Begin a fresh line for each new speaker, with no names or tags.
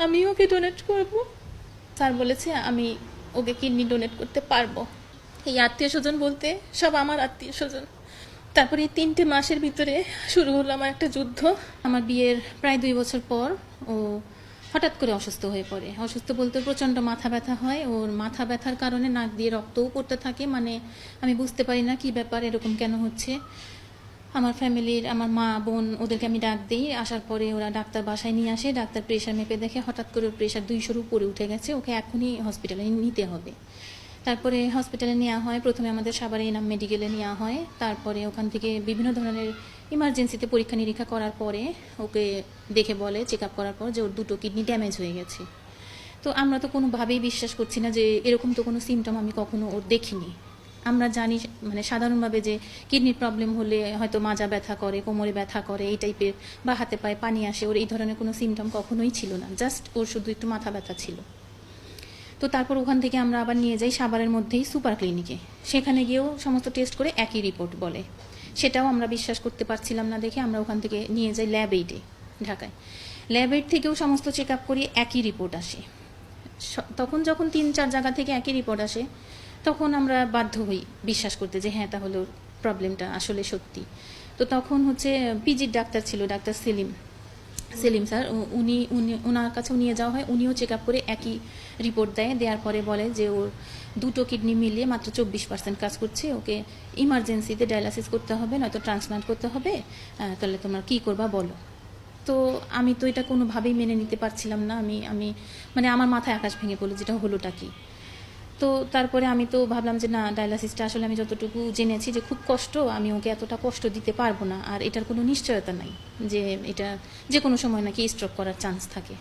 আমি ওকে ডোনেট করব। স্যার বলেছে আমি ওকে কিডনি ডোনেট করতে পারবো। এই আত্মীয় স্বজন বলতে সব আমার আত্মীয় স্বজন। তারপরে এই 3টে মাসের ভিতরে শুরু হলো আমার একটা যুদ্ধ। আমার বিয়ের প্রায় 2 বছর পর ও হঠাৎ করে অসুস্থ হয়ে পড়ে। অসুস্থ বলতে প্রচণ্ড মাথা ব্যথা হয়। ওর মাথা ব্যথার কারণে নাক দিয়ে রক্তও পড়তে থাকে। মানে আমি বুঝতে পারি না কী ব্যাপার, এরকম কেন হচ্ছে। আমার ফ্যামিলির আমার মা বোন ওদেরকে আমি ডাক দিই। আসার পরে ওরা ডাক্তার বাসায় নিয়ে আসে। ডাক্তার প্রেশার মেপে দেখে হঠাৎ করে ওর প্রেশার 200-র উপরে উঠে গেছে, ওকে এখনই হসপিটালে নিতে হবে। তারপরে হসপিটালে নেওয়া হয়। প্রথমে আমাদের সাভারে এনাম মেডিকেলে নেওয়া হয়। তারপরে ওখান থেকে বিভিন্ন ধরনের ইমার্জেন্সিতে পরীক্ষা নিরীক্ষা করার পরে ওকে দেখে বলে, চেক আপ করার পর, যে ওর 2টো কিডনি ড্যামেজ হয়ে গেছে। তো আমরা তো কোনোভাবেই বিশ্বাস করছি না যে এরকম তো কোনো সিমটম আমি কখনো ওর দেখিনি। আমরা জানি মানে সাধারণভাবে যে কিডনির প্রবলেম হলে হয়তো মাজা ব্যথা করে, কোমরে ব্যথা করে, এই টাইপের, বা হাতে পায়ে পানি আসে, ওর এই ধরনের কোনো সিমটম কখনোই ছিল না। জাস্ট ওর শুধু একটু মাথা ব্যথা ছিল। তো তারপর ওখান থেকে আমরা আবার নিয়ে যাই সাভারের মধ্যেই সুপার ক্লিনিকে। সেখানে গিয়েও সমস্ত টেস্ট করে একই রিপোর্ট বলে। সেটাও আমরা বিশ্বাস করতে পারছিলাম না দেখে আমরা ওখান থেকে নিয়ে যাই ল্যাব এইডে ঢাকায়। ল্যাব এইড থেকেও সমস্ত চেক আপ করি, একই রিপোর্ট আসে। তখন যখন 3-4 জায়গা থেকে একই রিপোর্ট আসে তখন আমরা বাধ্য হই বিশ্বাস করতে যে হ্যাঁ তাহলে প্রবলেমটা আসলে সত্যি। তো তখন হচ্ছে পিজির ডাক্তার ছিল, ডাক্তার সেলিম স্যার, উনি ওনার কাছেও নিয়ে যাওয়া হয়। উনিও চেক আপ করে একই রিপোর্ট দেয়। দেওয়ার পরে বলে যে ওর 2টো কিডনি মিলিয়ে মাত্র 24% কাজ করছে, ওকে ইমার্জেন্সিতে ডায়ালাসিস করতে হবে, নয়তো ট্রান্সপ্লান্ট করতে হবে। তাহলে তোমরা কী করবা বলো। তো আমি তো এটা কোনোভাবেই মেনে নিতে পারছিলাম না। আমি মানে আমার মাথায় আকাশ ভেঙে পড়লো, যেটা হলোটা কি। তো তারপরে আমি তো ভাবলাম যে না, ডায়ালাসিসটা আসলে আমি যতটুকু জেনেছি যে খুব কষ্ট, আমি ওকে এতটা কষ্ট দিতে পারবো না। আর এটার কোনো নিশ্চয়তা নাই যে এটা যে কোনো সময় নাকি স্ট্রোক করার চান্স থাকে।